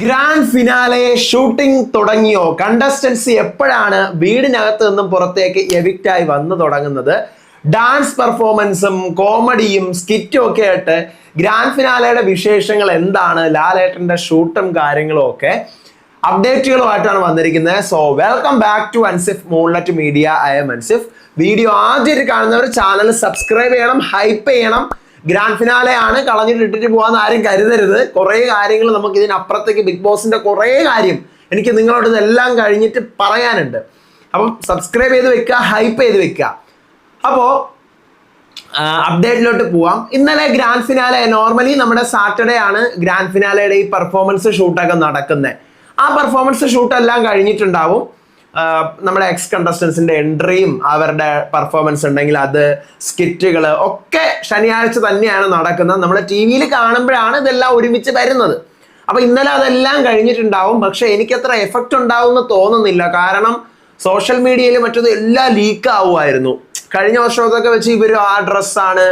Grand finale shooting തുടങ്ങിയോ? കണ്ടസ്റ്റൻസി എപ്പോഴാണ് വീടിനകത്ത് നിന്നും പുറത്തേക്ക് എവിക്റ്റ് ആയി വന്നു തുടങ്ങുന്നത്? ഡാൻസ് പെർഫോമൻസും കോമഡിയും സ്കിറ്റും ഒക്കെ ആയിട്ട് ഗ്രാൻഡ് ഫിനാലയുടെ വിശേഷങ്ങൾ എന്താണ്? ലാലേട്ടന്റെ ഷൂട്ടും കാര്യങ്ങളും ഒക്കെ അപ്ഡേറ്റുകളുമായിട്ടാണ് വന്നിരിക്കുന്നത്. So welcome back to Ansif moonlight media. I'm Ansif. Video ആദ്യമായിട്ട് കാണുന്നവർ ചാനൽ സബ്സ്ക്രൈബ് ചെയ്യണം, ഹൈപ്പ് ചെയ്യണം. ഗ്രാൻഡ് ഫിനാലെ ആണ്, കളഞ്ഞിട്ട് ഇട്ടിട്ട് പോകാൻ ആരും കരുതരുത്. കുറേ കാര്യങ്ങൾ നമുക്ക് ഇതിനപ്പുറത്തേക്ക് ബിഗ് ബോസിന്റെ കുറേ കാര്യം എനിക്ക് നിങ്ങളോട് ഇതെല്ലാം കഴിഞ്ഞിട്ട് പറയാനുണ്ട്. അപ്പം സബ്സ്ക്രൈബ് ചെയ്ത് വെക്കുക, ഹൈപ്പ് ചെയ്ത് വെക്കുക. അപ്പോൾ അപ്ഡേറ്റിലോട്ട് പോവാം. ഇന്നലെ ഗ്രാൻഡ് ഫിനാലെ, നോർമലി നമ്മുടെ സാറ്റർഡേ ആണ് ഗ്രാൻഡ് ഫിനാലയുടെ ഈ പെർഫോമൻസ് ഷൂട്ടൊക്കെ നടക്കുന്നത്. ആ പെർഫോമൻസ് ഷൂട്ടെല്ലാം കഴിഞ്ഞിട്ടുണ്ടാവും. നമ്മുടെ എക്സ് കണ്ടസ്റ്റൻസിന്റെ എൻട്രിയും അവരുടെ പെർഫോമൻസ് ഉണ്ടെങ്കിൽ അത്, സ്കിറ്റുകൾ ഒക്കെ ശനിയാഴ്ച തന്നെയാണ് നടക്കുന്നത്. നമ്മൾ ടി വിയിൽ കാണുമ്പോഴാണ് ഇതെല്ലാം ഒരുമിച്ച് വരുന്നത്. അപ്പൊ ഇന്നലെ അതെല്ലാം കഴിഞ്ഞിട്ടുണ്ടാവും. പക്ഷെ എനിക്കത്ര എഫക്റ്റ് ഉണ്ടാവും എന്ന് തോന്നുന്നില്ല. കാരണം സോഷ്യൽ മീഡിയയിൽ മറ്റത് എല്ലാം ലീക്ക് ആവുമായിരുന്നു. കഴിഞ്ഞ വർഷമൊക്കെ വെച്ച് ഇവർ ആ ഡ്രസ്സാണ്,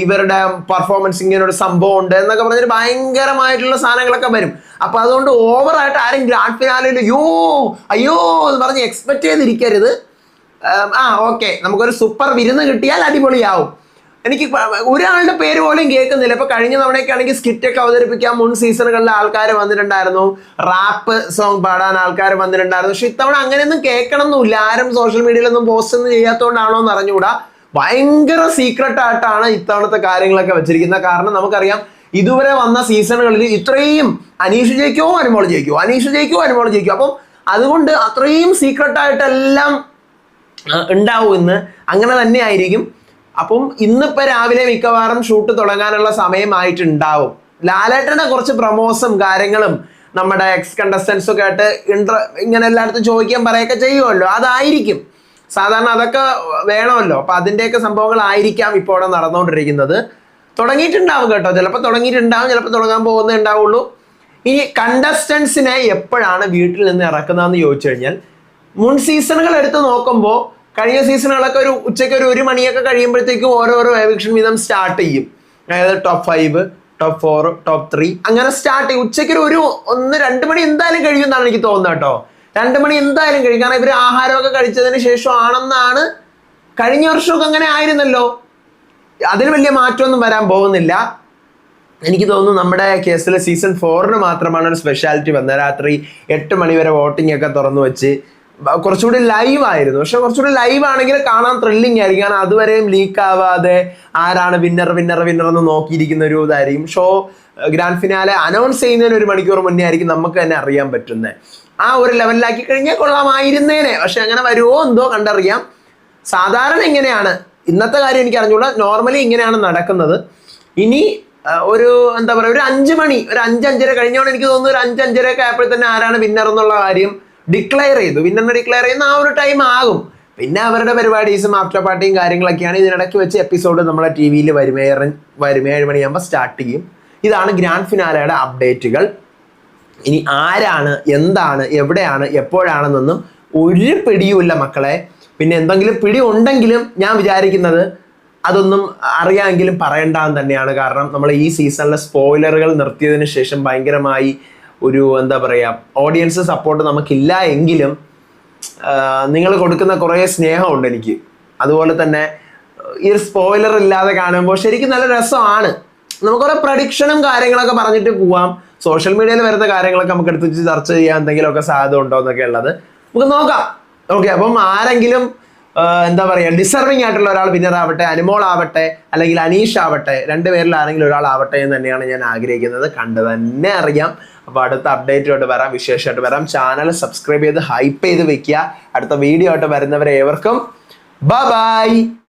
ഇവരുടെ പെർഫോമൻസ് ഇങ്ങനെ ഒരു സംഭവം ഉണ്ട് എന്നൊക്കെ പറഞ്ഞിട്ട് ഭയങ്കരമായിട്ടുള്ള സാധനങ്ങളൊക്കെ വരും. അപ്പൊ അതുകൊണ്ട് ഓവറായിട്ട് ആരും ഗ്രാൻഡ് ഫിനാലയിൽ അയ്യോ എന്ന് പറഞ്ഞ് എക്സ്പെക്ട് ചെയ്തിരിക്കരുത്. ഓക്കെ, നമുക്കൊരു സൂപ്പർ വിരുന്ന് കിട്ടിയാൽ അടിപൊളിയാവും. എനിക്ക് ഒരാളുടെ പേര് പോലും കേൾക്കുന്നില്ല. ഇപ്പൊ കഴിഞ്ഞ തവണയൊക്കെ ആണെങ്കിൽ സ്കിറ്റൊക്കെ അവതരിപ്പിക്കാൻ മുൻ സീസണുകളിലെ ആൾക്കാർ വന്നിട്ടുണ്ടായിരുന്നു, റാപ്പ് സോങ് പാടാൻ ആൾക്കാർ വന്നിട്ടുണ്ടായിരുന്നു. പക്ഷെ ഇത്തവണ അങ്ങനെയൊന്നും കേൾക്കണമെന്നില്ല. ആരും സോഷ്യൽ മീഡിയയിലൊന്നും പോസ്റ്റ് ഒന്നും ചെയ്യാത്തതുകൊണ്ടാണോ എന്ന് അറിഞ്ഞുകൂടാ. ഭയങ്കര സീക്രട്ട് ആയിട്ടാണ് ഇത്തവണത്തെ കാര്യങ്ങളൊക്കെ വെച്ചിരിക്കുന്നത്. കാരണം നമുക്കറിയാം, ഇതുവരെ വന്ന സീസണുകളിൽ ഇത്രയും അനീഷ് ജയിക്കുമോ അനുമോൾ ജയിക്കുമോ, അനീഷ് ജയിക്കുമോ അനുമോൾ ജയിക്കുമോ. അപ്പം അതുകൊണ്ട് അത്രയും സീക്രട്ടായിട്ടെല്ലാം ഉണ്ടാവും. ഇന്ന് അങ്ങനെ തന്നെ ആയിരിക്കും. അപ്പം ഇന്നിപ്പോൾ രാവിലെ മിക്കവാറും ഷൂട്ട് തുടങ്ങാനുള്ള സമയമായിട്ടുണ്ടാവും. ലാലേട്ടൻ്റെ കുറച്ച് പ്രൊമോസും കാര്യങ്ങളും നമ്മുടെ എക്സ് കണ്ടസ്റ്റൻസും ഒക്കെ ആയിട്ട് ഇങ്ങനെ എല്ലായിടത്തും ചോദിക്കാൻ പറയുകയൊക്കെ ചെയ്യുമല്ലോ, അതായിരിക്കും സാധാരണ. അതൊക്കെ വേണമല്ലോ. അപ്പം അതിൻ്റെയൊക്കെ സംഭവങ്ങളായിരിക്കാം ഇപ്പോൾ അവിടെ നടന്നുകൊണ്ടിരിക്കുന്നത്. തുടങ്ങിയിട്ടുണ്ടാവും കേട്ടോ, ചിലപ്പോൾ തുടങ്ങിയിട്ടുണ്ടാവും, ചിലപ്പോൾ തുടങ്ങാൻ പോകുന്നേ ഉണ്ടാവുള്ളൂ. ഇനി കണ്ടസ്റ്റൻസിനെ എപ്പോഴാണ് വീട്ടിൽ നിന്ന് ഇറക്കുന്നതെന്ന് ചോദിച്ചു കഴിഞ്ഞാൽ, മുൻ സീസണുകൾ എടുത്ത് നോക്കുമ്പോൾ കഴിഞ്ഞ സീസണുകളൊക്കെ ഒരു ഉച്ചയ്ക്ക് ഒരു മണിയൊക്കെ കഴിയുമ്പോഴത്തേക്കും ഓരോരോ എവിക്ഷൻ വീതം സ്റ്റാർട്ട് ചെയ്യും. അതായത് ടോപ്പ് 5, ടോപ്പ് 4, ടോപ്പ് 3 അങ്ങനെ സ്റ്റാർട്ട് ചെയ്യും. ഉച്ചയ്ക്ക് ഒരു 1-2 മണി എന്തായാലും കഴിയുമെന്നാണ് എനിക്ക് തോന്നുന്നത് കേട്ടോ. 2 മണി എന്തായാലും കഴിയും. കാരണം ഇവർ ആഹാരമൊക്കെ കഴിച്ചതിന് ശേഷം ആണെന്നാണ്. കഴിഞ്ഞ വർഷമൊക്കെ അങ്ങനെ ആയിരുന്നല്ലോ. അതിന് വലിയ മാറ്റമൊന്നും വരാൻ പോകുന്നില്ല. എനിക്ക് തോന്നുന്നു നമ്മുടെ കേസിൽ സീസൺ 4 മാത്രമാണ് ഒരു സ്പെഷ്യാലിറ്റി വന്നത്. രാത്രി 8 മണി വരെ വോട്ടിംഗ് ഒക്കെ തുറന്നു വെച്ച് കുറച്ചുകൂടി ലൈവ് ആയിരുന്നു. പക്ഷെ കുറച്ചുകൂടി ലൈവ് ആണെങ്കിൽ കാണാൻ ത്രില്ലിംഗ് ആയിരിക്കും. കാരണം അതുവരെയും ലീക്ക് ആവാതെ ആരാണ് വിന്നർ എന്ന് നോക്കിയിരിക്കുന്ന ഒരു ഇതായിരിക്കും. ഷോ ഗ്രാൻഡ് ഫിനാലെ അനൗൺസ് ചെയ്യുന്നതിന് 1 മണിക്കൂർ മുന്നേ ആയിരിക്കും നമുക്ക് തന്നെ അറിയാൻ പറ്റുന്നത്. ആ ഒരു ലെവലിലാക്കി കഴിഞ്ഞാൽ കൊള്ളാമായിരുന്നേനെ. പക്ഷെ അങ്ങനെ വരുമോ എന്തോ, കണ്ടറിയാം. സാധാരണ ഇങ്ങനെയാണ്. ഇന്നത്തെ കാര്യം എനിക്ക് അറിഞ്ഞൂടാ. നോർമലി ഇങ്ങനെയാണ് നടക്കുന്നത്. ഇനി ഒരു എന്താ പറയുക, ഒരു 5 മണി, ഒരു 5-5:30 കഴിഞ്ഞോണ്ട് എനിക്ക് തോന്നുന്നു ഒരു 5-5:30 ഒക്കെ ആയപ്പോൾ തന്നെ ആരാണ് വിന്നർ എന്നുള്ള കാര്യം ഡിക്ലെയർ ചെയ്തു. വിന്നറിനെ ഡിക്ലെയർ ചെയ്യുന്ന ആ ഒരു ടൈം ആകും. പിന്നെ അവരുടെ പരിപാടീസും ആഫ്റ്റർ പാർട്ടിയും കാര്യങ്ങളൊക്കെയാണ്. ഇതിനിടയ്ക്ക് വെച്ച് എപ്പിസോഡ് നമ്മളെ ടി വിയിൽ വരും. 7 മണിയാകുമ്പോൾ സ്റ്റാർട്ട് ചെയ്യും. ഇതാണ് ഗ്രാൻഡ് ഫിനാലയുടെ അപ്ഡേറ്റുകൾ. ഇനി ആരാണ്, എന്താണ്, എവിടെയാണ്, എപ്പോഴാണെന്നൊന്നും ഒരു പിടിയുമില്ല മക്കളെ. പിന്നെ എന്തെങ്കിലും പിടി ഉണ്ടെങ്കിലും ഞാൻ വിചാരിക്കുന്നത് അതൊന്നും അറിയാമെങ്കിലും പറയണ്ടെന്ന് തന്നെയാണ്. കാരണം നമ്മൾ ഈ സീസണിലെ സ്പോയിലറുകൾ നിർത്തിയതിന് ശേഷം ഭയങ്കരമായി ഒരു എന്താ പറയുക, ഓഡിയൻസ് സപ്പോർട്ട് നമുക്കില്ല എങ്കിലും നിങ്ങൾ കൊടുക്കുന്ന കുറേ സ്നേഹമുണ്ട് എനിക്ക്. അതുപോലെ തന്നെ ഈ ഒരു സ്പോയിലർ ഇല്ലാതെ കാണുമ്പോൾ ശരിക്കും നല്ല രസമാണ്. നമുക്ക് കുറെ പ്രഡിക്ഷനും കാര്യങ്ങളൊക്കെ പറഞ്ഞിട്ട് പോവാം. സോഷ്യൽ മീഡിയയിൽ വരുന്ന കാര്യങ്ങളൊക്കെ നമുക്ക് എടുത്ത് വെച്ച് ചർച്ച ചെയ്യാൻ എന്തെങ്കിലുമൊക്കെ സാധ്യത ഉണ്ടോ എന്നൊക്കെ ഉള്ളത് നമുക്ക് നോക്കാം. ഓക്കെ, അപ്പം ആരെങ്കിലും എന്താ പറയുക, ഡിസർവിങ് ആയിട്ടുള്ള ഒരാൾ വിന്നർ ആവട്ടെ, അനുമോൾ ആവട്ടെ അല്ലെങ്കിൽ അനീഷ് ആവട്ടെ, 2 പേരിൽ ആരെങ്കിലും ഒരാൾ ആവട്ടെ എന്ന് തന്നെയാണ് ഞാൻ ആഗ്രഹിക്കുന്നത്. കണ്ടു തന്നെ അറിയാം. അപ്പോൾ അടുത്ത അപ്ഡേറ്റുമായിട്ട് വരാം, വിശേഷമായിട്ട് വരാം. ചാനൽ സബ്സ്ക്രൈബ് ചെയ്ത് ഹൈപ്പ് ചെയ്ത് വെക്കുക. അടുത്ത വീഡിയോ ആയിട്ട് വരുന്നവരെ ഏവർക്കും ബൈ.